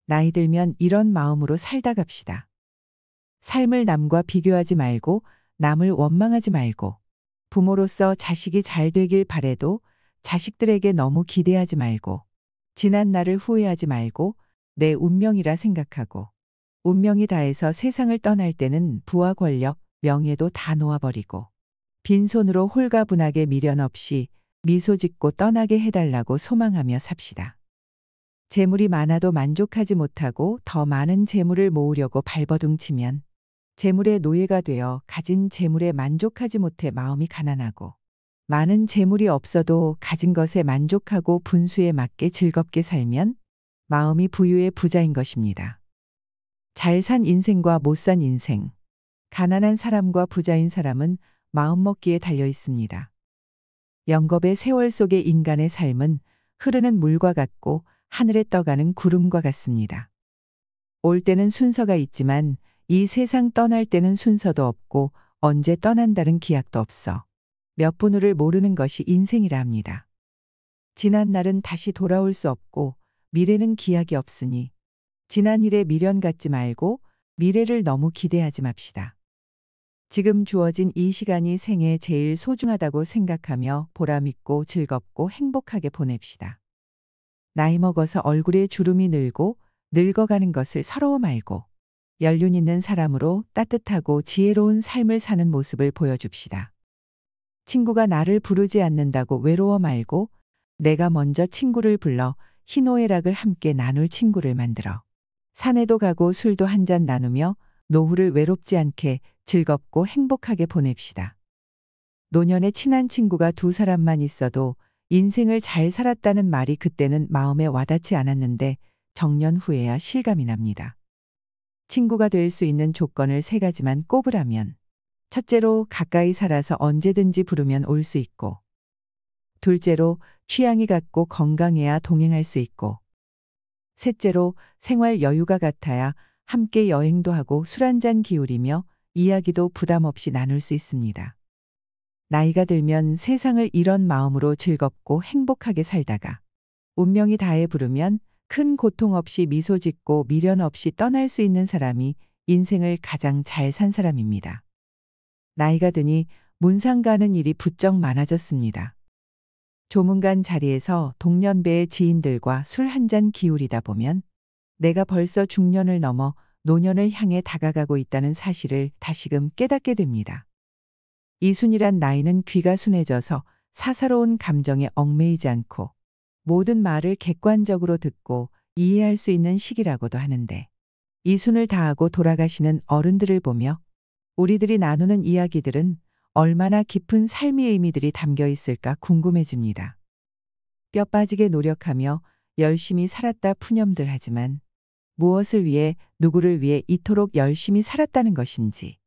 나이 들면 이런 마음으로 살다 갑시다. 삶을 남과 비교하지 말고 남을 원망하지 말고 부모로서 자식이 잘 되길 바래도 자식들에게 너무 기대하지 말고 지난 날을 후회하지 말고 내 운명이라 생각하고 운명이 다해서 세상을 떠날 때는 부와 권력, 명예도 다 놓아버리고 빈손으로 홀가분하게 미련 없이 미소 짓고 떠나게 해달라고 소망하며 삽시다. 재물이 많아도 만족하지 못하고 더 많은 재물을 모으려고 발버둥치면 재물의 노예가 되어 가진 재물에 만족하지 못해 마음이 가난하고 많은 재물이 없어도 가진 것에 만족하고 분수에 맞게 즐겁게 살면 마음이 부유의 부자인 것입니다. 잘 산 인생과 못 산 인생, 가난한 사람과 부자인 사람은 마음먹기에 달려 있습니다. 영겁의 세월 속의 인간의 삶은 흐르는 물과 같고 하늘에 떠가는 구름과 같습니다. 올 때는 순서가 있지만 이 세상 떠날 때는 순서도 없고 언제 떠난다는 기약도 없어 몇 분 후를 모르는 것이 인생이라 합니다. 지난 날은 다시 돌아올 수 없고 미래는 기약이 없으니 지난 일에 미련 갖지 말고 미래를 너무 기대하지 맙시다. 지금 주어진 이 시간이 생애 제일 소중하다고 생각하며 보람있고 즐겁고 행복하게 보냅시다. 나이 먹어서 얼굴에 주름이 늘고 늙어가는 것을 서러워 말고 연륜 있는 사람으로 따뜻하고 지혜로운 삶을 사는 모습을 보여줍시다. 친구가 나를 부르지 않는다고 외로워 말고 내가 먼저 친구를 불러 희노애락을 함께 나눌 친구를 만들어 산에도 가고 술도 한잔 나누며 노후를 외롭지 않게 즐겁고 행복하게 보냅시다. 노년에 친한 친구가 두 사람만 있어도 인생을 잘 살았다는 말이 그때는 마음에 와닿지 않았는데 정년 후에야 실감이 납니다. 친구가 될 수 있는 조건을 세 가지만 꼽으라면 첫째로 가까이 살아서 언제든지 부르면 올 수 있고 둘째로 취향이 같고 건강해야 동행할 수 있고 셋째로 생활 여유가 같아야 함께 여행도 하고 술 한잔 기울이며 이야기도 부담 없이 나눌 수 있습니다. 나이가 들면 세상을 이런 마음으로 즐겁고 행복하게 살다가 운명이 다해 부르면 큰 고통 없이 미소 짓고 미련 없이 떠날 수 있는 사람이 인생을 가장 잘 산 사람입니다. 나이가 드니 문상 가는 일이 부쩍 많아졌습니다. 조문간 자리에서 동년배의 지인들과 술 한잔 기울이다 보면 내가 벌써 중년을 넘어 노년을 향해 다가가고 있다는 사실을 다시금 깨닫게 됩니다. 이순이란 나이는 귀가 순해져서 사사로운 감정에 얽매이지 않고 모든 말을 객관적으로 듣고 이해할 수 있는 시기라고도 하는데 이순을 다하고 돌아가시는 어른들을 보며 우리들이 나누는 이야기들은 얼마나 깊은 삶의 의미들이 담겨 있을까 궁금해집니다. 뼈 빠지게 노력하며 열심히 살았다 푸념들 하지만 무엇을 위해 누구를 위해 이토록 열심히 살았다는 것인지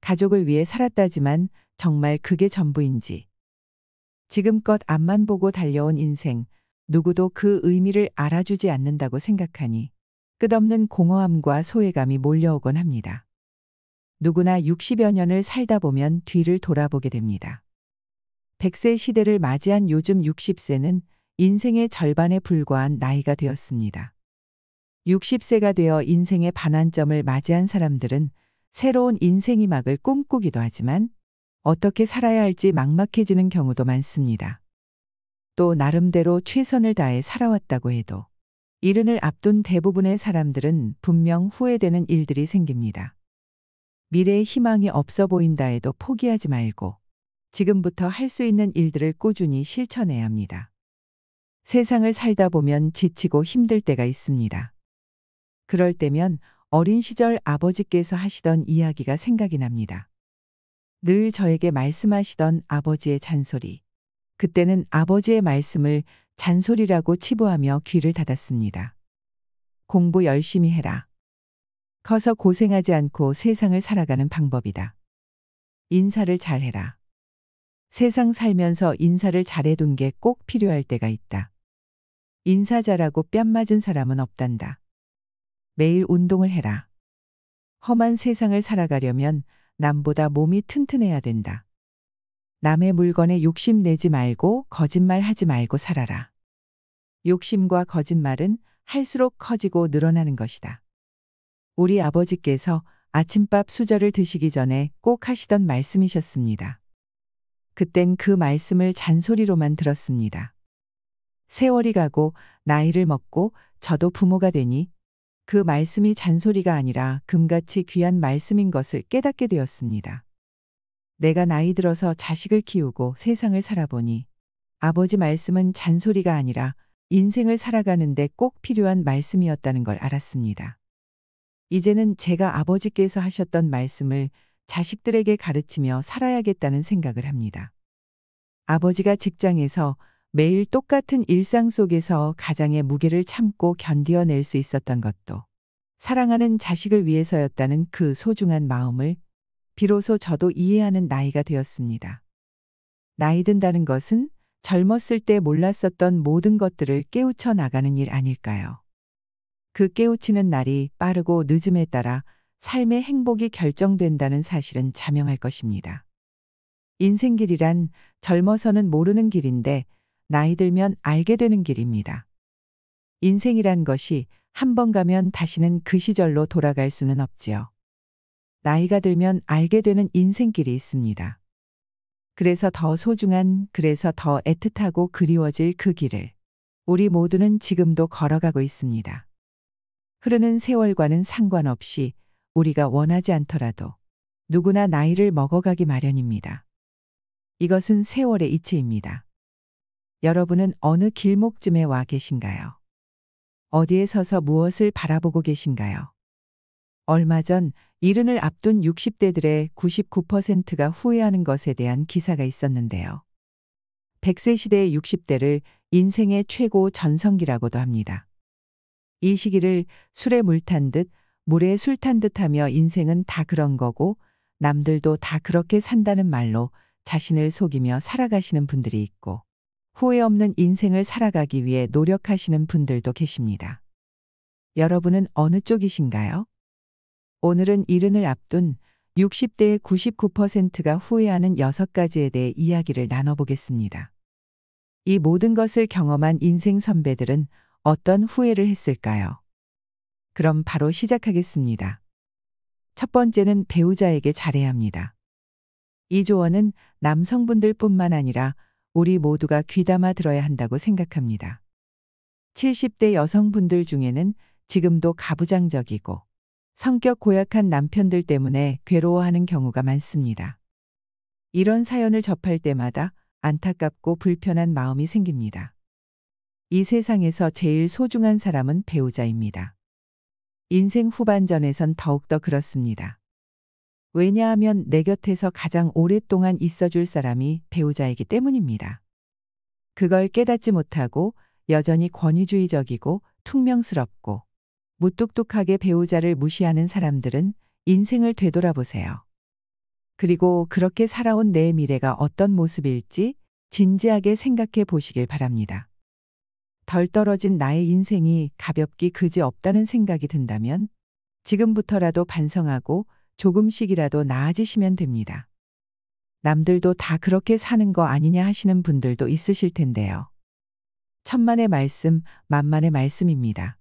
가족을 위해 살았다지만 정말 그게 전부인지 지금껏 앞만 보고 달려온 인생 누구도 그 의미를 알아주지 않는다고 생각하니 끝없는 공허함과 소외감이 몰려오곤 합니다. 누구나 60여 년을 살다 보면 뒤를 돌아보게 됩니다. 100세 시대를 맞이한 요즘 60세는 인생의 절반에 불과한 나이가 되었습니다. 60세가 되어 인생의 반환점을 맞이한 사람들은 새로운 인생의 막을 꿈꾸기도 하지만 어떻게 살아야 할지 막막해지는 경우도 많습니다. 또 나름대로 최선을 다해 살아왔다고 해도 이른을 앞둔 대부분의 사람들은 분명 후회되는 일들이 생깁니다. 미래에 희망이 없어 보인다 해도 포기하지 말고 지금부터 할 수 있는 일들을 꾸준히 실천해야 합니다. 세상을 살다 보면 지치고 힘들 때가 있습니다. 그럴 때면 어린 시절 아버지께서 하시던 이야기가 생각이 납니다. 늘 저에게 말씀하시던 아버지의 잔소리. 그때는 아버지의 말씀을 잔소리라고 치부하며 귀를 닫았습니다. 공부 열심히 해라. 커서 고생하지 않고 세상을 살아가는 방법이다. 인사를 잘해라. 세상 살면서 인사를 잘해둔 게 꼭 필요할 때가 있다. 인사 잘하고 뺨 맞은 사람은 없단다. 매일 운동을 해라. 험한 세상을 살아가려면 남보다 몸이 튼튼해야 된다. 남의 물건에 욕심 내지 말고 거짓말 하지 말고 살아라. 욕심과 거짓말은 할수록 커지고 늘어나는 것이다. 우리 아버지께서 아침밥 수저를 드시기 전에 꼭 하시던 말씀이셨습니다. 그땐 그 말씀을 잔소리로만 들었습니다. 세월이 가고 나이를 먹고 저도 부모가 되니 그 말씀이 잔소리가 아니라 금같이 귀한 말씀인 것을 깨닫게 되었습니다. 내가 나이 들어서 자식을 키우고 세상을 살아보니 아버지 말씀은 잔소리가 아니라 인생을 살아가는데 꼭 필요한 말씀이었다는 걸 알았습니다. 이제는 제가 아버지께서 하셨던 말씀을 자식들에게 가르치며 살아야겠다는 생각을 합니다. 아버지가 직장에서 매일 똑같은 일상 속에서 가장의 무게를 참고 견디어낼 수 있었던 것도 사랑하는 자식을 위해서였다는 그 소중한 마음을 비로소 저도 이해하는 나이가 되었습니다. 나이 든다는 것은 젊었을 때 몰랐었던 모든 것들을 깨우쳐 나가는 일 아닐까요? 그 깨우치는 날이 빠르고 늦음에 따라 삶의 행복이 결정된다는 사실은 자명할 것입니다. 인생길이란 젊어서는 모르는 길인데 나이 들면 알게 되는 길입니다. 인생이란 것이 한 번 가면 다시는 그 시절로 돌아갈 수는 없지요. 나이가 들면 알게 되는 인생길이 있습니다. 그래서 더 소중한, 그래서 더 애틋하고 그리워질 그 길을 우리 모두는 지금도 걸어가고 있습니다. 흐르는 세월과는 상관없이 우리가 원하지 않더라도 누구나 나이를 먹어가기 마련입니다. 이것은 세월의 이치입니다. 여러분은 어느 길목쯤에 와 계신가요? 어디에 서서 무엇을 바라보고 계신가요? 얼마 전 이른을 앞둔 60대들의 99%가 후회하는 것에 대한 기사가 있었는데요. 100세 시대의 60대를 인생의 최고 전성기라고도 합니다. 이 시기를 술에 물 탄 듯, 물에 술 탄 듯 하며 인생은 다 그런 거고 남들도 다 그렇게 산다는 말로 자신을 속이며 살아가시는 분들이 있고 후회 없는 인생을 살아가기 위해 노력하시는 분들도 계십니다. 여러분은 어느 쪽이신가요? 오늘은 이른을 앞둔 60대의 99%가 후회하는 6가지에 대해 이야기를 나눠보겠습니다. 이 모든 것을 경험한 인생 선배들은 어떤 후회를 했을까요? 그럼 바로 시작하겠습니다. 첫 번째는 배우자에게 잘해야 합니다. 이 조언은 남성분들뿐만 아니라 우리 모두가 귀담아 들어야 한다고 생각합니다. 70대 여성분들 중에는 지금도 가부장적이고 성격 고약한 남편들 때문에 괴로워하는 경우가 많습니다. 이런 사연을 접할 때마다 안타깝고 불편한 마음이 생깁니다. 이 세상에서 제일 소중한 사람은 배우자입니다. 인생 후반전에선 더욱더 그렇습니다. 왜냐하면 내 곁에서 가장 오랫동안 있어줄 사람이 배우자이기 때문입니다. 그걸 깨닫지 못하고 여전히 권위주의적이고 퉁명스럽고 무뚝뚝하게 배우자를 무시하는 사람들은 인생을 되돌아보세요. 그리고 그렇게 살아온 내 미래가 어떤 모습일지 진지하게 생각해 보시길 바랍니다. 덜 떨어진 나의 인생이 가볍기 그지없다는 생각이 든다면 지금부터라도 반성하고 조금씩이라도 나아지시면 됩니다. 남들도 다 그렇게 사는 거 아니냐 하시는 분들도 있으실 텐데요. 천만의 말씀, 만만의 말씀입니다.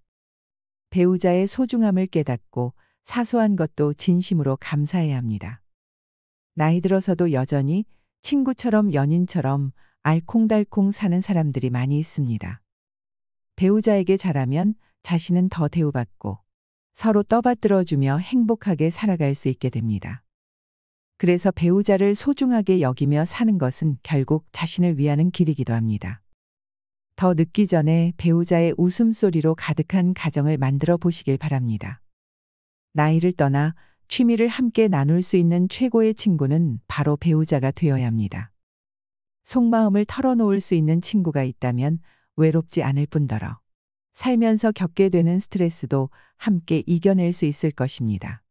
배우자의 소중함을 깨닫고 사소한 것도 진심으로 감사해야 합니다. 나이 들어서도 여전히 친구처럼 연인처럼 알콩달콩 사는 사람들이 많이 있습니다. 배우자에게 잘하면 자신은 더 대우받고 서로 떠받들어주며 행복하게 살아갈 수 있게 됩니다. 그래서 배우자를 소중하게 여기며 사는 것은 결국 자신을 위하는 길이기도 합니다. 더 늦기 전에 배우자의 웃음소리로 가득한 가정을 만들어 보시길 바랍니다. 나이를 떠나 취미를 함께 나눌 수 있는 최고의 친구는 바로 배우자가 되어야 합니다. 속마음을 털어놓을 수 있는 친구가 있다면 외롭지 않을 뿐더러 살면서 겪게 되는 스트레스도 함께 이겨낼 수 있을 것입니다.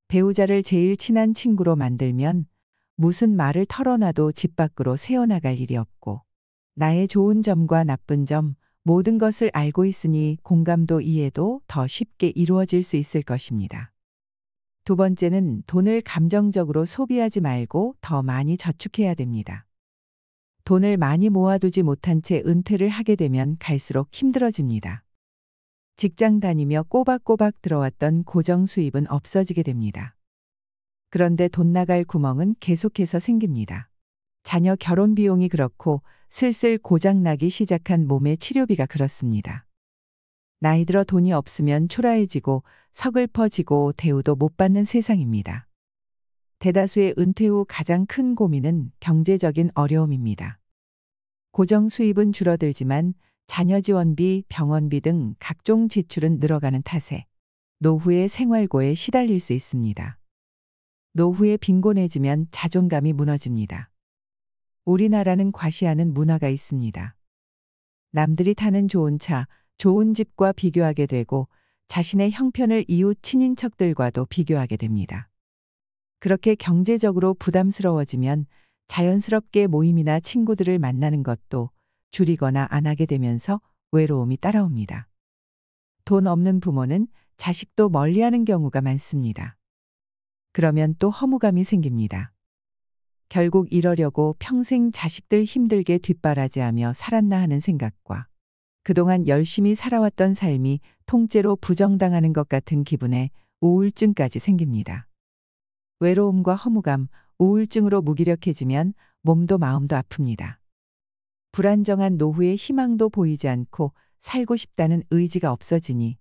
배우자를 제일 친한 친구로 만들면 무슨 말을 털어놔도 집 밖으로 새어나갈 일이 없고 나의 좋은 점과 나쁜 점 모든 것을 알고 있으니 공감도 이해도 더 쉽게 이루어질 수 있을 것입니다. 두 번째는 돈을 감정적으로 소비하지 말고 더 많이 저축해야 됩니다. 돈을 많이 모아두지 못한 채 은퇴를 하게 되면 갈수록 힘들어집니다. 직장 다니며 꼬박꼬박 들어왔던 고정 수입은 없어지게 됩니다. 그런데 돈 나갈 구멍은 계속해서 생깁니다. 자녀 결혼 비용이 그렇고 슬슬 고장나기 시작한 몸의 치료비가 그렇습니다. 나이 들어 돈이 없으면 초라해지고 서글퍼지고 대우도 못 받는 세상입니다. 대다수의 은퇴 후 가장 큰 고민은 경제적인 어려움입니다. 고정 수입은 줄어들지만 자녀 지원비, 병원비 등 각종 지출은 늘어가는 탓에 노후의 생활고에 시달릴 수 있습니다. 노후에 빈곤해지면 자존감이 무너집니다. 우리나라는 과시하는 문화가 있습니다. 남들이 타는 좋은 차, 좋은 집과 비교하게 되고 자신의 형편을 이웃 친인척들과도 비교하게 됩니다. 그렇게 경제적으로 부담스러워지면 자연스럽게 모임이나 친구들을 만나는 것도 줄이거나 안 하게 되면서 외로움이 따라옵니다. 돈 없는 부모는 자식도 멀리하는 경우가 많습니다. 그러면 또 허무감이 생깁니다. 결국 이러려고 평생 자식들 힘들게 뒷바라지하며 살았나 하는 생각과 그동안 열심히 살아왔던 삶이 통째로 부정당하는 것 같은 기분에 우울증까지 생깁니다. 외로움과 허무감, 우울증으로 무기력해지면 몸도 마음도 아픕니다. 불안정한 노후의 희망도 보이지 않고 살고 싶다는 의지가 없어지니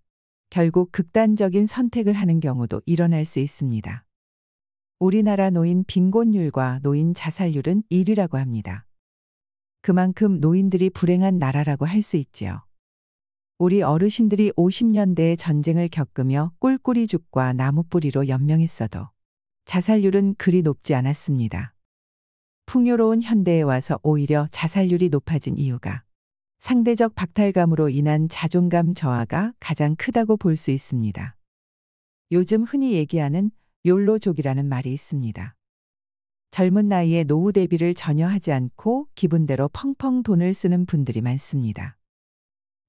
결국 극단적인 선택을 하는 경우도 일어날 수 있습니다. 우리나라 노인 빈곤율과 노인 자살률은 1위라고 합니다. 그만큼 노인들이 불행한 나라라고 할 수 있지요. 우리 어르신들이 50년대의 전쟁을 겪으며 꿀꿀이 죽과 나무뿌리로 연명했어도 자살률은 그리 높지 않았습니다. 풍요로운 현대에 와서 오히려 자살률이 높아진 이유가 상대적 박탈감으로 인한 자존감 저하가 가장 크다고 볼 수 있습니다. 요즘 흔히 얘기하는 욜로족이라는 말이 있습니다. 젊은 나이에 노후 대비를 전혀 하지 않고 기분대로 펑펑 돈을 쓰는 분들이 많습니다.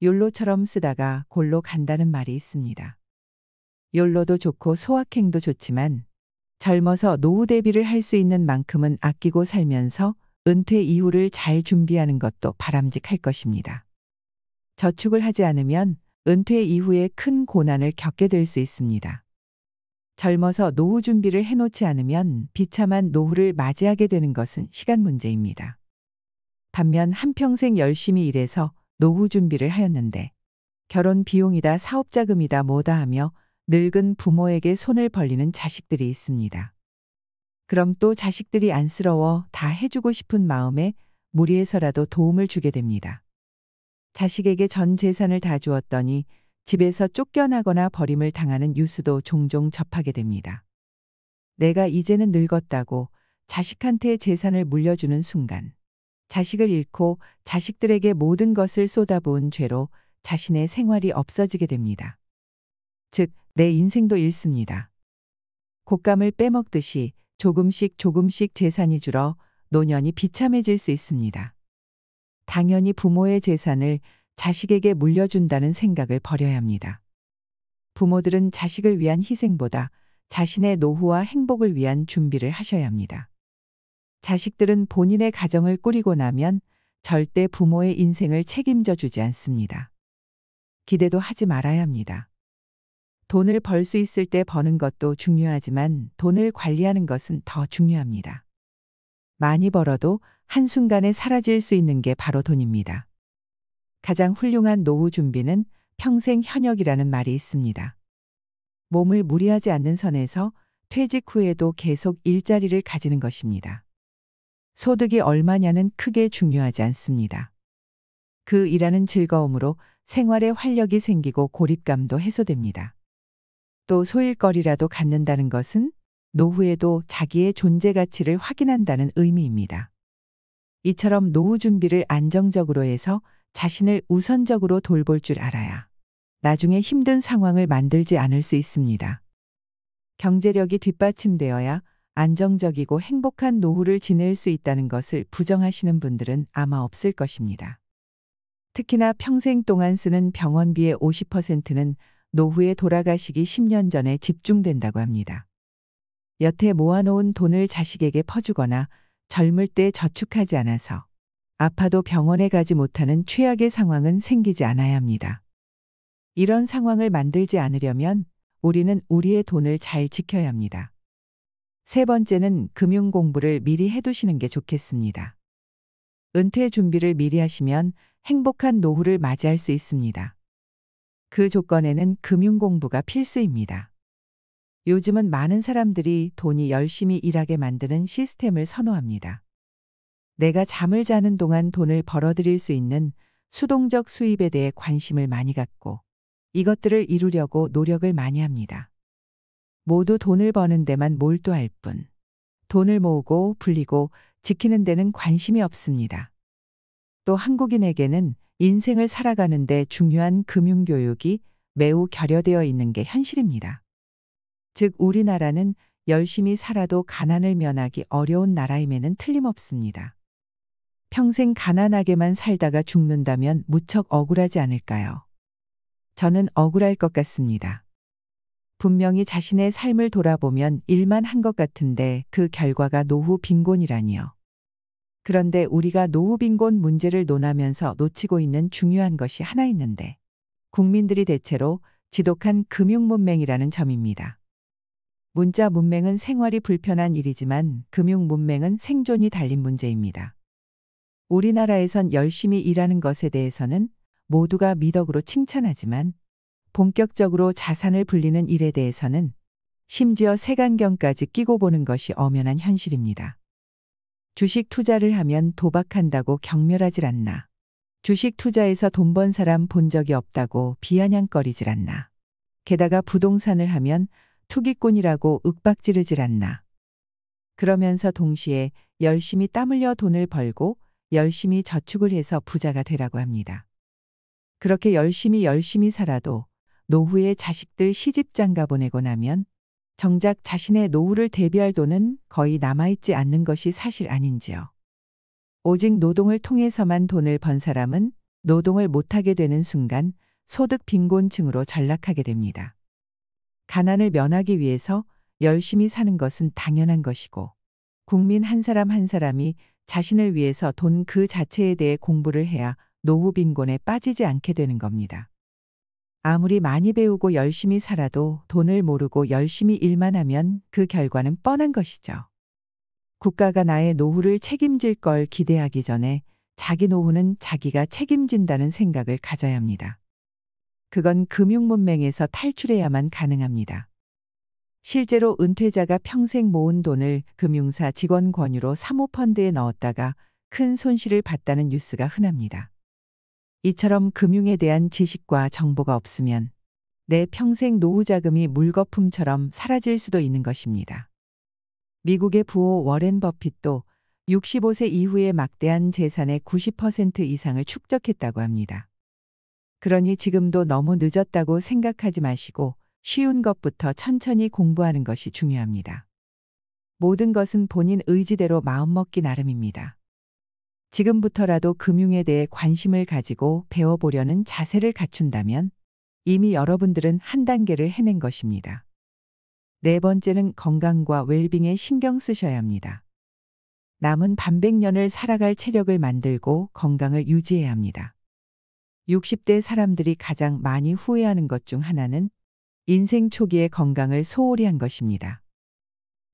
욜로처럼 쓰다가 골로 간다는 말이 있습니다. 욜로도 좋고 소확행도 좋지만 젊어서 노후 대비를 할 수 있는 만큼은 아끼고 살면서 은퇴 이후를 잘 준비하는 것도 바람직할 것입니다. 저축을 하지 않으면 은퇴 이후에 큰 고난을 겪게 될 수 있습니다. 젊어서 노후 준비를 해놓지 않으면 비참한 노후를 맞이하게 되는 것은 시간 문제입니다. 반면 한평생 열심히 일해서 노후 준비를 하였는데 결혼 비용이다 사업자금이다 뭐다 하며 늙은 부모에게 손을 벌리는 자식들이 있습니다. 그럼 또 자식들이 안쓰러워 다 해주고 싶은 마음에 무리해서라도 도움을 주게 됩니다. 자식에게 전 재산을 다 주었더니 집에서 쫓겨나거나 버림을 당하는 뉴스도 종종 접하게 됩니다. 내가 이제는 늙었다고 자식한테 재산을 물려주는 순간 자식을 잃고 자식들에게 모든 것을 쏟아부은 죄로 자신의 생활이 없어지게 됩니다. 즉, 내 인생도 잃습니다. 곶감을 빼먹듯이 조금씩 조금씩 재산이 줄어 노년이 비참해질 수 있습니다. 당연히 부모의 재산을 자식에게 물려준다는 생각을 버려야 합니다. 부모들은 자식을 위한 희생보다 자신의 노후와 행복을 위한 준비를 하셔야 합니다. 자식들은 본인의 가정을 꾸리고 나면 절대 부모의 인생을 책임져 주지 않습니다. 기대도 하지 말아야 합니다. 돈을 벌 수 있을 때 버는 것도 중요하지만 돈을 관리하는 것은 더 중요합니다. 많이 벌어도 한순간에 사라질 수 있는 게 바로 돈입니다. 가장 훌륭한 노후 준비는 평생 현역이라는 말이 있습니다. 몸을 무리하지 않는 선에서 퇴직 후에도 계속 일자리를 가지는 것입니다. 소득이 얼마냐는 크게 중요하지 않습니다. 그 일하는 즐거움으로 생활에 활력이 생기고 고립감도 해소됩니다. 또 소일거리라도 갖는다는 것은 노후에도 자기의 존재 가치를 확인한다는 의미입니다. 이처럼 노후 준비를 안정적으로 해서 자신을 우선적으로 돌볼 줄 알아야 나중에 힘든 상황을 만들지 않을 수 있습니다. 경제력이 뒷받침되어야 안정적이고 행복한 노후를 지낼 수 있다는 것을 부정하시는 분들은 아마 없을 것입니다. 특히나 평생 동안 쓰는 병원비의 50%는 노후에 돌아가시기 10년 전에 집중된다고 합니다. 여태 모아놓은 돈을 자식에게 퍼주거나 젊을 때 저축하지 않아서 아파도 병원에 가지 못하는 최악의 상황은 생기지 않아야 합니다. 이런 상황을 만들지 않으려면 우리는 우리의 돈을 잘 지켜야 합니다. 세 번째는 금융 공부를 미리 해두시는 게 좋겠습니다. 은퇴 준비를 미리 하시면 행복한 노후를 맞이할 수 있습니다. 그 조건에는 금융 공부가 필수입니다. 요즘은 많은 사람들이 돈이 열심히 일하게 만드는 시스템을 선호합니다. 내가 잠을 자는 동안 돈을 벌어들일 수 있는 수동적 수입에 대해 관심을 많이 갖고 이것들을 이루려고 노력을 많이 합니다. 모두 돈을 버는 데만 몰두할 뿐 돈을 모으고 불리고 지키는 데는 관심이 없습니다. 또 한국인에게는 인생을 살아가는 데 중요한 금융교육이 매우 결여되어 있는 게 현실입니다. 즉 우리나라는 열심히 살아도 가난을 면하기 어려운 나라임에는 틀림없습니다. 평생 가난하게만 살다가 죽는다면 무척 억울하지 않을까요? 저는 억울할 것 같습니다. 분명히 자신의 삶을 돌아보면 일만 한 것 같은데 그 결과가 노후 빈곤이라니요. 그런데 우리가 노후 빈곤 문제를 논하면서 놓치고 있는 중요한 것이 하나 있는데 국민들이 대체로 지독한 금융문맹이라는 점입니다. 문자 문맹은 생활이 불편한 일이지만 금융 문맹은 생존이 달린 문제입니다. 우리나라에선 열심히 일하는 것에 대해서는 모두가 미덕으로 칭찬하지만 본격적으로 자산을 불리는 일에 대해서는 심지어 색안경까지 끼고 보는 것이 엄연한 현실입니다. 주식 투자를 하면 도박한다고 경멸하질 않나. 주식 투자에서 돈 번 사람 본 적이 없다고 비아냥거리질 않나. 게다가 부동산을 하면 투기꾼이라고 윽박지르질 않나. 그러면서 동시에 열심히 땀 흘려 돈을 벌고 열심히 저축을 해서 부자가 되라고 합니다. 그렇게 열심히 살아도 노후에 자식들 시집장가 보내고 나면 정작 자신의 노후를 대비할 돈은 거의 남아있지 않는 것이 사실 아닌지요. 오직 노동을 통해서만 돈을 번 사람은 노동을 못하게 되는 순간 소득 빈곤층으로 전락하게 됩니다. 가난을 면하기 위해서 열심히 사는 것은 당연한 것이고 국민 한 사람 한 사람이 자신을 위해서 돈 그 자체에 대해 공부를 해야 노후 빈곤에 빠지지 않게 되는 겁니다. 아무리 많이 배우고 열심히 살아도 돈을 모르고 열심히 일만 하면 그 결과는 뻔한 것이죠. 국가가 나의 노후를 책임질 걸 기대하기 전에 자기 노후는 자기가 책임진다는 생각을 가져야 합니다. 그건 금융문맹에서 탈출해야만 가능합니다. 실제로 은퇴자가 평생 모은 돈을 금융사 직원 권유로 사모펀드에 넣었다가 큰 손실을 봤다는 뉴스가 흔합니다. 이처럼 금융에 대한 지식과 정보가 없으면 내 평생 노후 자금이 물거품처럼 사라질 수도 있는 것입니다. 미국의 부호 워렌 버핏도 65세 이후에 막대한 재산의 90% 이상을 축적했다고 합니다. 그러니 지금도 너무 늦었다고 생각하지 마시고 쉬운 것부터 천천히 공부하는 것이 중요합니다. 모든 것은 본인 의지대로 마음먹기 나름입니다. 지금부터라도 금융에 대해 관심을 가지고 배워보려는 자세를 갖춘다면 이미 여러분들은 한 단계를 해낸 것입니다. 네 번째는 건강과 웰빙에 신경 쓰셔야 합니다. 남은 반백년을 살아갈 체력을 만들고 건강을 유지해야 합니다. 60대 사람들이 가장 많이 후회하는 것 중 하나는 인생 초기의 건강을 소홀히 한 것입니다.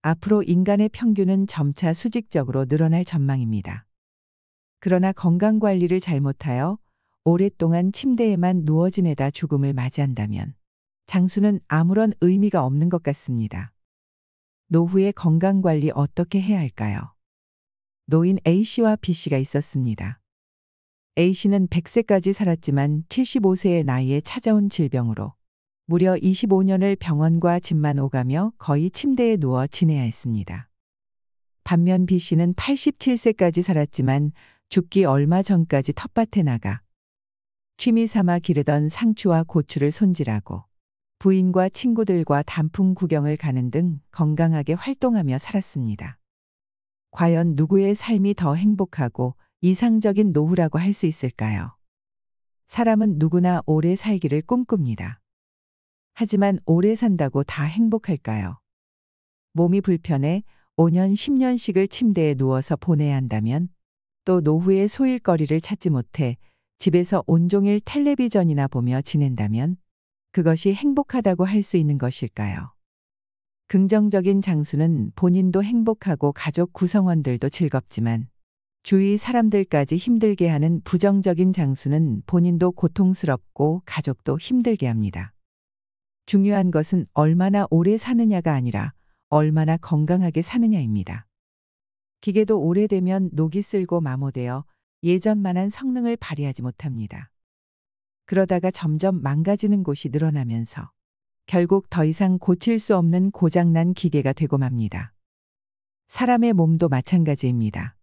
앞으로 인간의 평균은 점차 수직적으로 늘어날 전망입니다. 그러나 건강관리를 잘못하여 오랫동안 침대에만 누워 지내다 죽음을 맞이한다면 장수는 아무런 의미가 없는 것 같습니다. 노후의 건강관리 어떻게 해야 할까요? 노인 A씨와 B씨가 있었습니다. A씨는 100세까지 살았지만 75세의 나이에 찾아온 질병으로 무려 25년을 병원과 집만 오가며 거의 침대에 누워 지내야 했습니다. 반면 B씨는 87세까지 살았지만 죽기 얼마 전까지 텃밭에 나가 취미 삼아 기르던 상추와 고추를 손질하고 부인과 친구들과 단풍 구경을 가는 등 건강하게 활동하며 살았습니다. 과연 누구의 삶이 더 행복하고 이상적인 노후라고 할 수 있을까요? 사람은 누구나 오래 살기를 꿈꿉니다. 하지만 오래 산다고 다 행복할까요? 몸이 불편해 5년, 10년씩을 침대에 누워서 보내야 한다면 또 노후의 소일거리를 찾지 못해 집에서 온종일 텔레비전이나 보며 지낸다면 그것이 행복하다고 할 수 있는 것일까요? 긍정적인 장수는 본인도 행복하고 가족 구성원들도 즐겁지만 주위 사람들까지 힘들게 하는 부정적인 장수는 본인도 고통스럽고 가족도 힘들게 합니다. 중요한 것은 얼마나 오래 사느냐가 아니라 얼마나 건강하게 사느냐입니다. 기계도 오래되면 녹이 슬고 마모되어 예전만한 성능을 발휘하지 못합니다. 그러다가 점점 망가지는 곳이 늘어나면서 결국 더 이상 고칠 수 없는 고장난 기계가 되고 맙니다. 사람의 몸도 마찬가지입니다.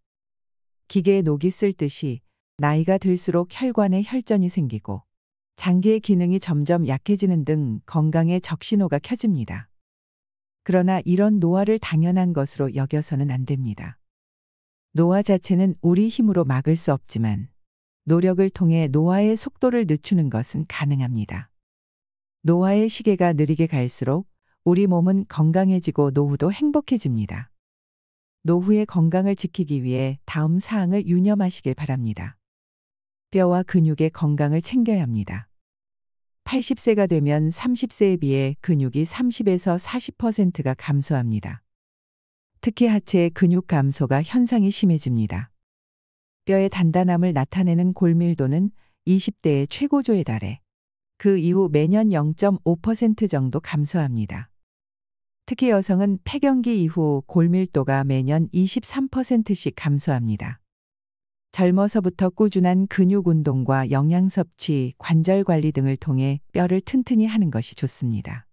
기계에 녹이 슬 듯이 나이가 들수록 혈관에 혈전이 생기고 장기의 기능이 점점 약해지는 등 건강에 적신호가 켜집니다. 그러나 이런 노화를 당연한 것으로 여겨서는 안 됩니다. 노화 자체는 우리 힘으로 막을 수 없지만 노력을 통해 노화의 속도를 늦추는 것은 가능합니다. 노화의 시계가 느리게 갈수록 우리 몸은 건강해지고 노후도 행복해집니다. 노후의 건강을 지키기 위해 다음 사항을 유념하시길 바랍니다. 뼈와 근육의 건강을 챙겨야 합니다. 80세가 되면 30세에 비해 근육이 30에서 40%가 감소합니다. 특히 하체의 근육 감소가 현상이 심해집니다. 뼈의 단단함을 나타내는 골밀도는 20대의 최고조에 달해 그 이후 매년 0.5% 정도 감소합니다. 특히 여성은 폐경기 이후 골밀도가 매년 23%씩 감소합니다. 젊어서부터 꾸준한 근육 운동과 영양 섭취, 관절 관리 등을 통해 뼈를 튼튼히 하는 것이 좋습니다.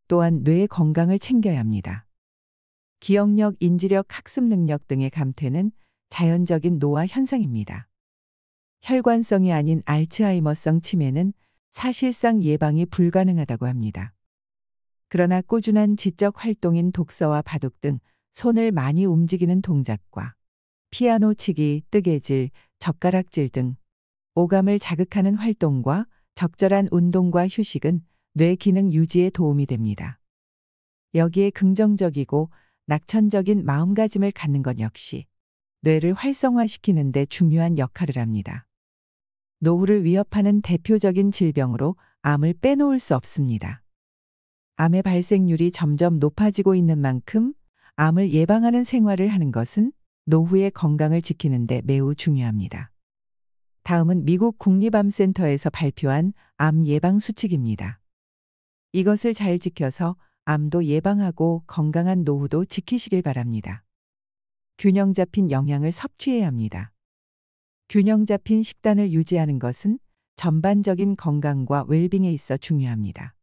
또한 뇌의 건강을 챙겨야 합니다. 기억력, 인지력, 학습 능력 등의 감퇴는 자연적인 노화 현상입니다. 혈관성이 아닌 알츠하이머성 치매는 사실상 예방이 불가능하다고 합니다. 그러나 꾸준한 지적 활동인 독서와 바둑 등 손을 많이 움직이는 동작과 피아노 치기, 뜨개질, 젓가락질 등 오감을 자극하는 활동과 적절한 운동과 휴식은 뇌 기능 유지에 도움이 됩니다. 여기에 긍정적이고 낙천적인 마음가짐을 갖는 것 역시 뇌를 활성화시키는 데 중요한 역할을 합니다. 노후를 위협하는 대표적인 질병으로 암을 빼놓을 수 없습니다. 암의 발생률이 점점 높아지고 있는 만큼 암을 예방하는 생활을 하는 것은 노후의 건강을 지키는 데 매우 중요합니다. 다음은 미국 국립암센터에서 발표한 암 예방 수칙입니다. 이것을 잘 지켜서 암도 예방하고 건강한 노후도 지키시길 바랍니다. 균형 잡힌 영양을 섭취해야 합니다. 균형 잡힌 식단을 유지하는 것은 전반적인 건강과 웰빙에 있어 중요합니다.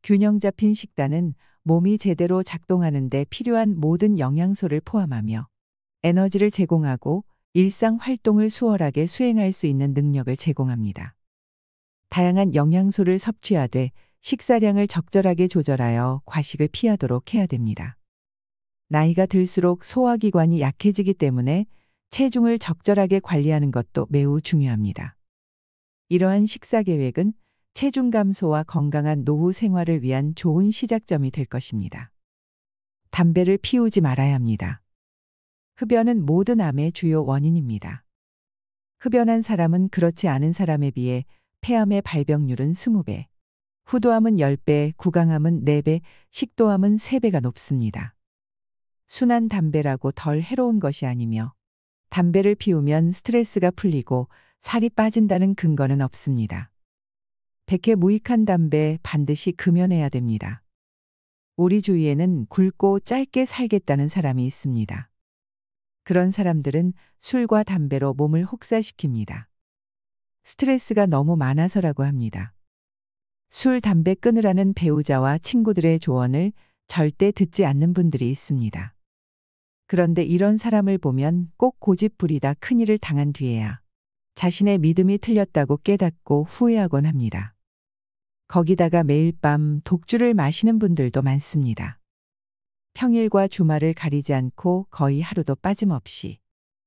균형 잡힌 식단은 몸이 제대로 작동하는 데 필요한 모든 영양소를 포함하며 에너지를 제공하고 일상 활동을 수월하게 수행할 수 있는 능력을 제공합니다. 다양한 영양소를 섭취하되 식사량을 적절하게 조절하여 과식을 피하도록 해야 됩니다. 나이가 들수록 소화기관이 약해지기 때문에 체중을 적절하게 관리하는 것도 매우 중요합니다. 이러한 식사 계획은 체중 감소와 건강한 노후 생활을 위한 좋은 시작점이 될 것입니다. 담배를 피우지 말아야 합니다. 흡연은 모든 암의 주요 원인입니다. 흡연한 사람은 그렇지 않은 사람에 비해 폐암의 발병률은 20배, 후두암은 10배, 구강암은 4배, 식도암은 3배가 높습니다. 순한 담배라고 덜 해로운 것이 아니며 담배를 피우면 스트레스가 풀리고 살이 빠진다는 근거는 없습니다. 백해 무익한 담배 반드시 금연해야 됩니다. 우리 주위에는 굵고 짧게 살겠다는 사람이 있습니다. 그런 사람들은 술과 담배로 몸을 혹사시킵니다. 스트레스가 너무 많아서라고 합니다. 술, 담배 끊으라는 배우자와 친구들의 조언을 절대 듣지 않는 분들이 있습니다. 그런데 이런 사람을 보면 꼭 고집부리다 큰일을 당한 뒤에야 자신의 믿음이 틀렸다고 깨닫고 후회하곤 합니다. 거기다가 매일 밤 독주를 마시는 분들도 많습니다. 평일과 주말을 가리지 않고 거의 하루도 빠짐없이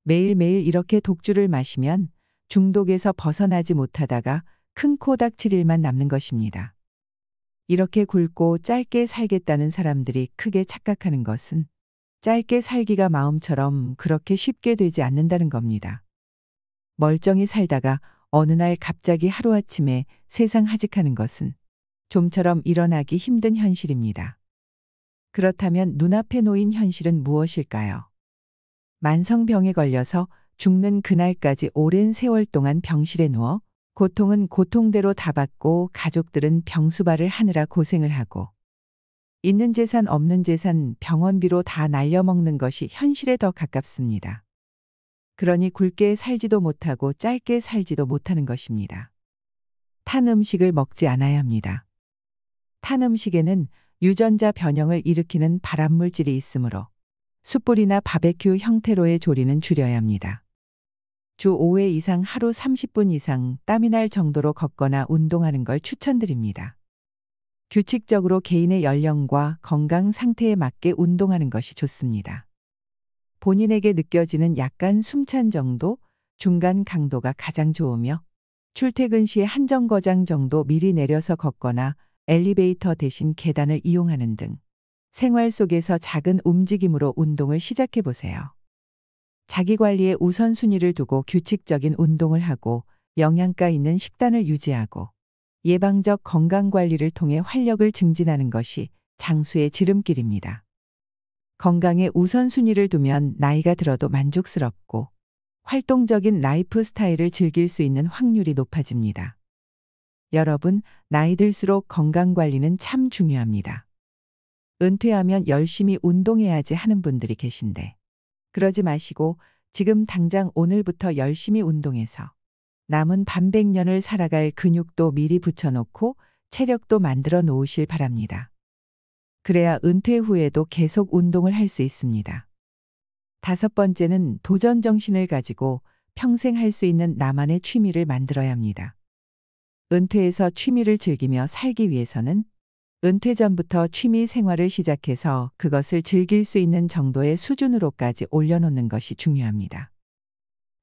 매일매일 이렇게 독주를 마시면 중독에서 벗어나지 못하다가 큰 코 닥칠 일만 남는 것입니다. 이렇게 굵고 짧게 살겠다는 사람들이 크게 착각하는 것은 짧게 살기가 마음처럼 그렇게 쉽게 되지 않는다는 겁니다. 멀쩡히 살다가 어느 날 갑자기 하루아침에 세상 하직하는 것은 좀처럼 일어나기 힘든 현실입니다. 그렇다면 눈앞에 놓인 현실은 무엇일까요? 만성병에 걸려서 죽는 그날까지 오랜 세월 동안 병실에 누워 고통은 고통대로 다 받고 가족들은 병수발을 하느라 고생을 하고 있는 재산 없는 재산 병원비로 다 날려먹는 것이 현실에 더 가깝습니다. 그러니 굵게 살지도 못하고 짧게 살지도 못하는 것입니다. 탄 음식을 먹지 않아야 합니다. 탄 음식에는 유전자 변형을 일으키는 발암물질이 있으므로 숯불이나 바베큐 형태로의 조리는 줄여야 합니다. 주 5회 이상 하루 30분 이상 땀이 날 정도로 걷거나 운동하는 걸 추천드립니다. 규칙적으로 개인의 연령과 건강 상태에 맞게 운동하는 것이 좋습니다. 본인에게 느껴지는 약간 숨찬 정도, 중간 강도가 가장 좋으며 출퇴근 시에 한 정거장 정도 미리 내려서 걷거나 엘리베이터 대신 계단을 이용하는 등 생활 속에서 작은 움직임으로 운동을 시작해 보세요. 자기 관리에 우선순위를 두고 규칙적인 운동을 하고 영양가 있는 식단을 유지하고 예방적 건강관리를 통해 활력을 증진하는 것이 장수의 지름길입니다. 건강에 우선순위를 두면 나이가 들어도 만족스럽고 활동적인 라이프 스타일을 즐길 수 있는 확률이 높아집니다. 여러분, 나이 들수록 건강관리는 참 중요합니다. 은퇴하면 열심히 운동해야지 하는 분들이 계신데 그러지 마시고 지금 당장 오늘부터 열심히 운동해서 남은 반백년을 살아갈 근육도 미리 붙여놓고 체력도 만들어 놓으실 바랍니다. 그래야 은퇴 후에도 계속 운동을 할 수 있습니다. 5번째는 도전 정신을 가지고 평생 할 수 있는 나만의 취미를 만들어야 합니다. 은퇴해서 취미를 즐기며 살기 위해서는 은퇴 전부터 취미 생활을 시작해서 그것을 즐길 수 있는 정도의 수준으로까지 올려놓는 것이 중요합니다.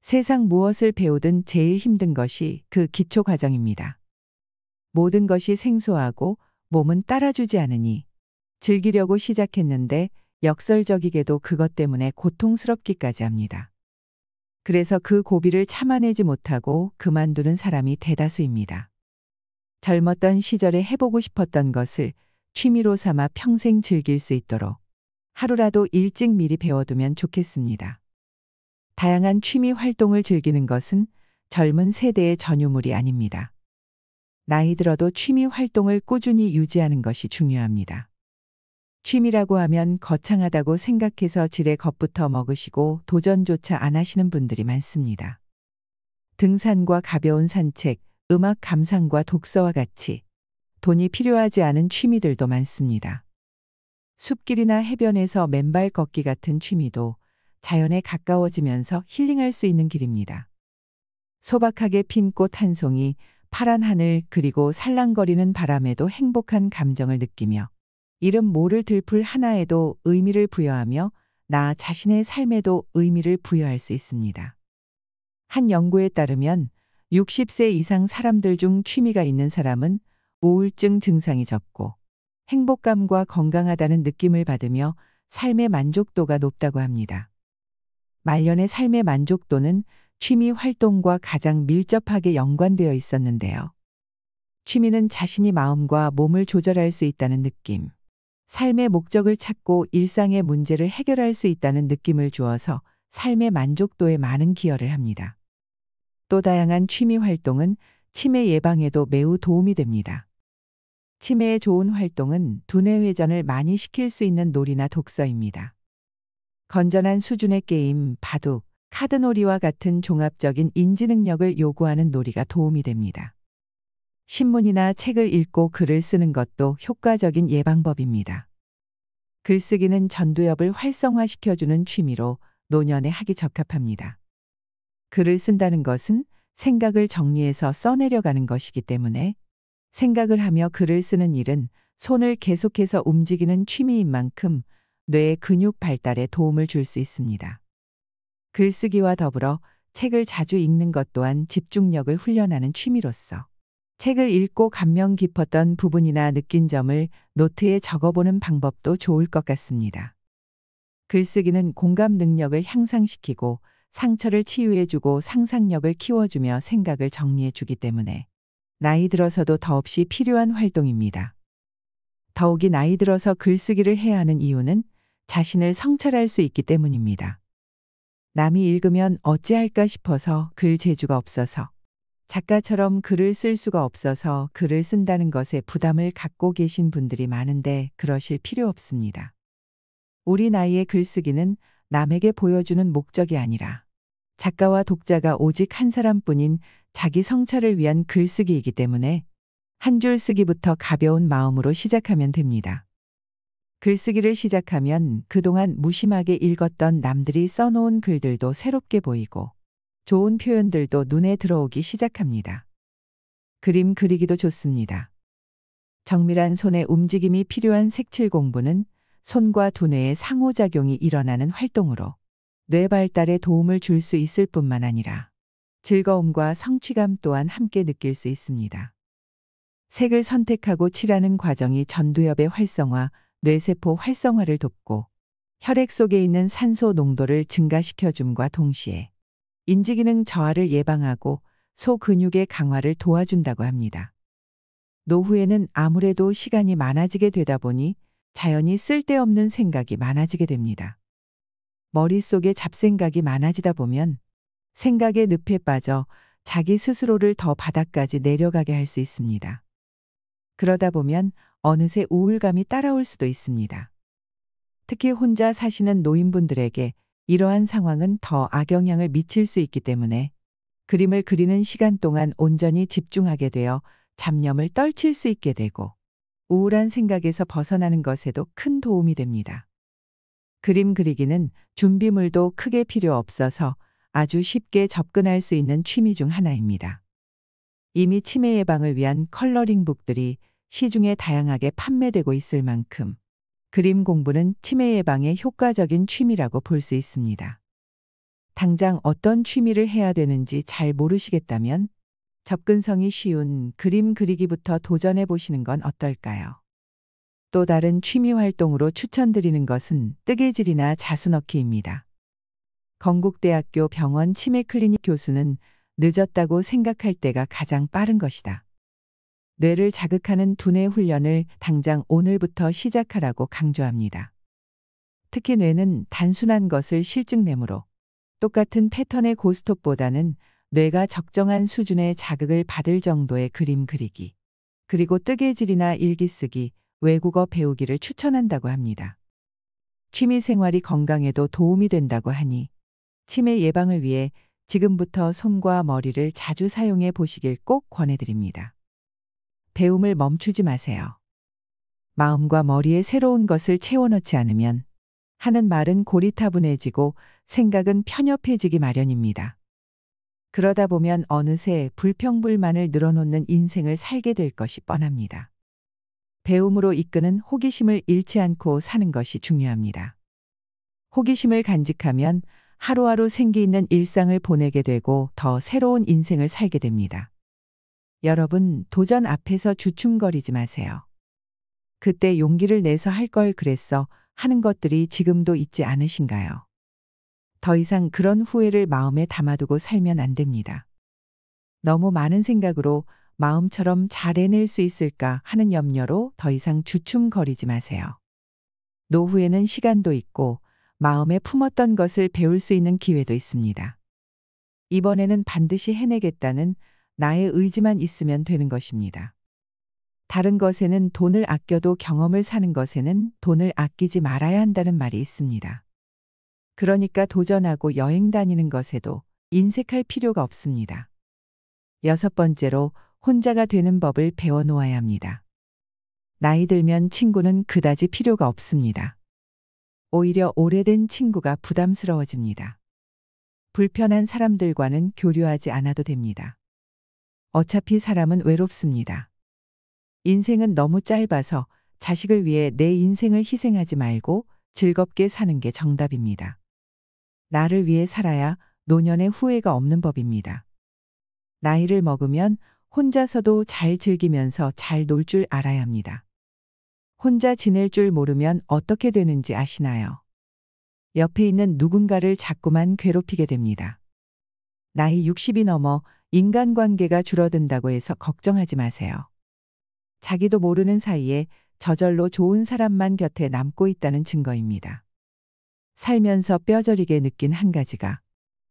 세상 무엇을 배우든 제일 힘든 것이 그 기초 과정입니다. 모든 것이 생소하고 몸은 따라주지 않으니 즐기려고 시작했는데 역설적이게도 그것 때문에 고통스럽기까지 합니다. 그래서 그 고비를 참아내지 못하고 그만두는 사람이 대다수입니다. 젊었던 시절에 해보고 싶었던 것을 취미로 삼아 평생 즐길 수 있도록 하루라도 일찍 미리 배워두면 좋겠습니다. 다양한 취미 활동을 즐기는 것은 젊은 세대의 전유물이 아닙니다. 나이 들어도 취미 활동을 꾸준히 유지하는 것이 중요합니다. 취미라고 하면 거창하다고 생각해서 지레 겁부터 먹으시고 도전조차 안 하시는 분들이 많습니다. 등산과 가벼운 산책, 음악 감상과 독서와 같이 돈이 필요하지 않은 취미들도 많습니다. 숲길이나 해변에서 맨발 걷기 같은 취미도 자연에 가까워지면서 힐링할 수 있는 길입니다. 소박하게 핀 꽃 한 송이, 파란 하늘 그리고 살랑거리는 바람에도 행복한 감정을 느끼며 이름 모를 들풀 하나에도 의미를 부여하며 나 자신의 삶에도 의미를 부여할 수 있습니다. 한 연구에 따르면 60세 이상 사람들 중 취미가 있는 사람은 우울증 증상이 적고 행복감과 건강하다는 느낌을 받으며 삶의 만족도가 높다고 합니다. 말년의 삶의 만족도는 취미 활동과 가장 밀접하게 연관되어 있었는데요. 취미는 자신이 마음과 몸을 조절할 수 있다는 느낌, 삶의 목적을 찾고 일상의 문제를 해결할 수 있다는 느낌을 주어서 삶의 만족도에 많은 기여를 합니다. 또 다양한 취미 활동은 치매 예방에도 매우 도움이 됩니다. 치매에 좋은 활동은 두뇌 회전을 많이 시킬 수 있는 놀이나 독서입니다. 건전한 수준의 게임, 바둑, 카드놀이와 같은 종합적인 인지 능력을 요구하는 놀이가 도움이 됩니다. 신문이나 책을 읽고 글을 쓰는 것도 효과적인 예방법입니다. 글쓰기는 전두엽을 활성화시켜주는 취미로 노년에 하기 적합합니다. 글을 쓴다는 것은 생각을 정리해서 써내려가는 것이기 때문에 생각을 하며 글을 쓰는 일은 손을 계속해서 움직이는 취미인 만큼 뇌의 근육 발달에 도움을 줄 수 있습니다. 글쓰기와 더불어 책을 자주 읽는 것 또한 집중력을 훈련하는 취미로서 책을 읽고 감명 깊었던 부분이나 느낀 점을 노트에 적어보는 방법도 좋을 것 같습니다. 글쓰기는 공감 능력을 향상시키고 상처를 치유해주고 상상력을 키워주며 생각을 정리해주기 때문에 나이 들어서도 더없이 필요한 활동입니다. 더욱이 나이 들어서 글쓰기를 해야 하는 이유는 자신을 성찰할 수 있기 때문입니다. 남이 읽으면 어찌할까 싶어서 글 재주가 없어서, 작가처럼 글을 쓸 수가 없어서 글을 쓴다는 것에 부담을 갖고 계신 분들이 많은데 그러실 필요 없습니다. 우리 나이의 글쓰기는 남에게 보여주는 목적이 아니라 작가와 독자가 오직 한 사람뿐인 자기 성찰을 위한 글쓰기이기 때문에 한 줄 쓰기부터 가벼운 마음으로 시작하면 됩니다. 글쓰기를 시작하면 그동안 무심하게 읽었던 남들이 써놓은 글들도 새롭게 보이고 좋은 표현들도 눈에 들어오기 시작합니다. 그림 그리기도 좋습니다. 정밀한 손의 움직임이 필요한 색칠 공부는 손과 두뇌의 상호작용이 일어나는 활동으로 뇌 발달에 도움을 줄 수 있을 뿐만 아니라 즐거움과 성취감 또한 함께 느낄 수 있습니다. 색을 선택하고 칠하는 과정이 전두엽의 활성화, 뇌세포 활성화를 돕고 혈액 속에 있는 산소 농도를 증가시켜줌과 동시에 인지기능 저하를 예방하고 소근육의 강화를 도와준다고 합니다. 노후에는 아무래도 시간이 많아지게 되다 보니 자연히 쓸데없는 생각이 많아지게 됩니다. 머릿속에 잡생각이 많아지다 보면 생각의 늪에 빠져 자기 스스로를 더 바닥까지 내려가게 할 수 있습니다. 그러다 보면 어느새 우울감이 따라올 수도 있습니다. 특히 혼자 사시는 노인분들에게 이러한 상황은 더 악영향을 미칠 수 있기 때문에 그림을 그리는 시간 동안 온전히 집중하게 되어 잡념을 떨칠 수 있게 되고 우울한 생각에서 벗어나는 것에도 큰 도움이 됩니다. 그림 그리기는 준비물도 크게 필요 없어서 아주 쉽게 접근할 수 있는 취미 중 하나입니다. 이미 치매 예방을 위한 컬러링북들이 시중에 다양하게 판매되고 있을 만큼 그림 공부는 치매 예방에 효과적인 취미라고 볼 수 있습니다. 당장 어떤 취미를 해야 되는지 잘 모르시겠다면 접근성이 쉬운 그림 그리기부터 도전해 보시는 건 어떨까요? 또 다른 취미 활동으로 추천드리는 것은 뜨개질이나 자수넣기입니다. 건국대학교 병원 치매 클리닉 교수는 늦었다고 생각할 때가 가장 빠른 것이다. 뇌를 자극하는 두뇌 훈련을 당장 오늘부터 시작하라고 강조합니다. 특히 뇌는 단순한 것을 실증내므로 똑같은 패턴의 고스톱보다는 뇌가 적정한 수준의 자극을 받을 정도의 그림 그리기, 그리고 뜨개질이나 일기 쓰기, 외국어 배우기를 추천한다고 합니다. 취미 생활이 건강에도 도움이 된다고 하니 치매 예방을 위해 지금부터 손과 머리를 자주 사용해 보시길 꼭 권해드립니다. 배움을 멈추지 마세요. 마음과 머리에 새로운 것을 채워넣지 않으면 하는 말은 고리타분해지고 생각은 편협해지기 마련입니다. 그러다 보면 어느새 불평불만을 늘어놓는 인생을 살게 될 것이 뻔합니다. 배움으로 이끄는 호기심을 잃지 않고 사는 것이 중요합니다. 호기심을 간직하면 하루하루 생기 있는 일상을 보내게 되고 더 새로운 인생을 살게 됩니다. 여러분, 도전 앞에서 주춤거리지 마세요. 그때 용기를 내서 할 걸 그랬어 하는 것들이 지금도 있지 않으신가요? 더 이상 그런 후회를 마음에 담아두고 살면 안 됩니다. 너무 많은 생각으로 마음처럼 잘 해낼 수 있을까 하는 염려로 더 이상 주춤거리지 마세요. 노후에는 시간도 있고 마음에 품었던 것을 배울 수 있는 기회도 있습니다. 이번에는 반드시 해내겠다는 나의 의지만 있으면 되는 것입니다. 다른 것에는 돈을 아껴도 경험을 사는 것에는 돈을 아끼지 말아야 한다는 말이 있습니다. 그러니까 도전하고 여행 다니는 것에도 인색할 필요가 없습니다. 6번째로 혼자가 되는 법을 배워놓아야 합니다. 나이 들면 친구는 그다지 필요가 없습니다. 오히려 오래된 친구가 부담스러워집니다. 불편한 사람들과는 교류하지 않아도 됩니다. 어차피 사람은 외롭습니다. 인생은 너무 짧아서 자식을 위해 내 인생을 희생하지 말고 즐겁게 사는 게 정답입니다. 나를 위해 살아야 노년에 후회가 없는 법입니다. 나이를 먹으면 혼자서도 잘 즐기면서 잘 놀 줄 알아야 합니다. 혼자 지낼 줄 모르면 어떻게 되는지 아시나요? 옆에 있는 누군가를 자꾸만 괴롭히게 됩니다. 나이 60이 넘어 인간관계가 줄어든다고 해서 걱정하지 마세요. 자기도 모르는 사이에 저절로 좋은 사람만 곁에 남고 있다는 증거입니다. 살면서 뼈저리게 느낀 한 가지가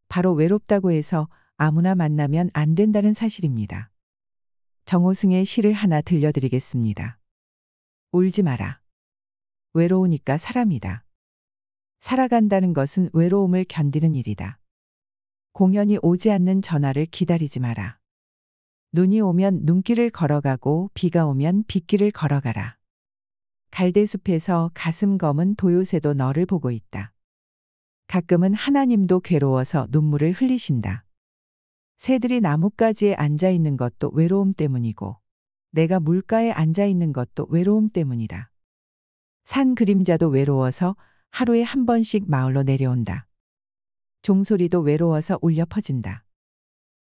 바로 외롭다고 해서 아무나 만나면 안 된다는 사실입니다. 정호승의 시를 하나 들려드리겠습니다. 울지 마라. 외로우니까 사람이다. 살아간다는 것은 외로움을 견디는 일이다. 공연이 오지 않는 전화를 기다리지 마라. 눈이 오면 눈길을 걸어가고 비가 오면 빗길을 걸어가라. 갈대숲에서 가슴 검은 도요새도 너를 보고 있다. 가끔은 하나님도 괴로워서 눈물을 흘리신다. 새들이 나뭇가지에 앉아 있는 것도 외로움 때문이고 내가 물가에 앉아 있는 것도 외로움 때문이다. 산 그림자도 외로워서 하루에 한 번씩 마을로 내려온다. 종소리도 외로워서 울려 퍼진다.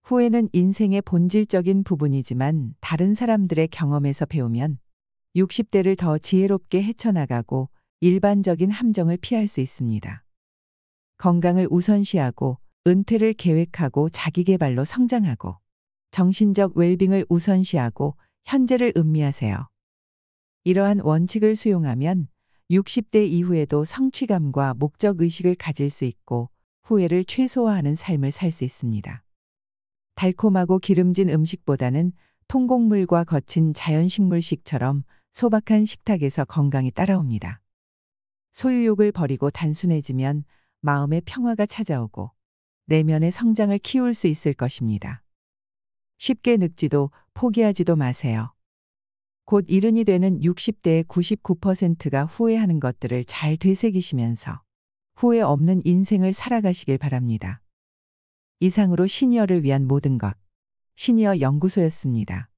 후회는 인생의 본질적인 부분이지만 다른 사람들의 경험에서 배우면 60대를 더 지혜롭게 헤쳐나가고 일반적인 함정을 피할 수 있습니다. 건강을 우선시하고 은퇴를 계획하고 자기계발로 성장하고 정신적 웰빙을 우선시하고 현재를 음미하세요. 이러한 원칙을 수용하면 60대 이후에도 성취감과 목적의식을 가질 수 있고 후회를 최소화하는 삶을 살 수 있습니다. 달콤하고 기름진 음식보다는 통곡물과 거친 자연식물식처럼 소박한 식탁에서 건강이 따라옵니다. 소유욕을 버리고 단순해지면 마음의 평화가 찾아오고 내면의 성장을 키울 수 있을 것입니다. 쉽게 늙지도 포기하지도 마세요. 곧 이른이 되는 60대의 99%가 후회하는 것들을 잘 되새기시면서 후회 없는 인생을 살아가시길 바랍니다. 이상으로 시니어를 위한 모든 것, 시니어 연구소였습니다.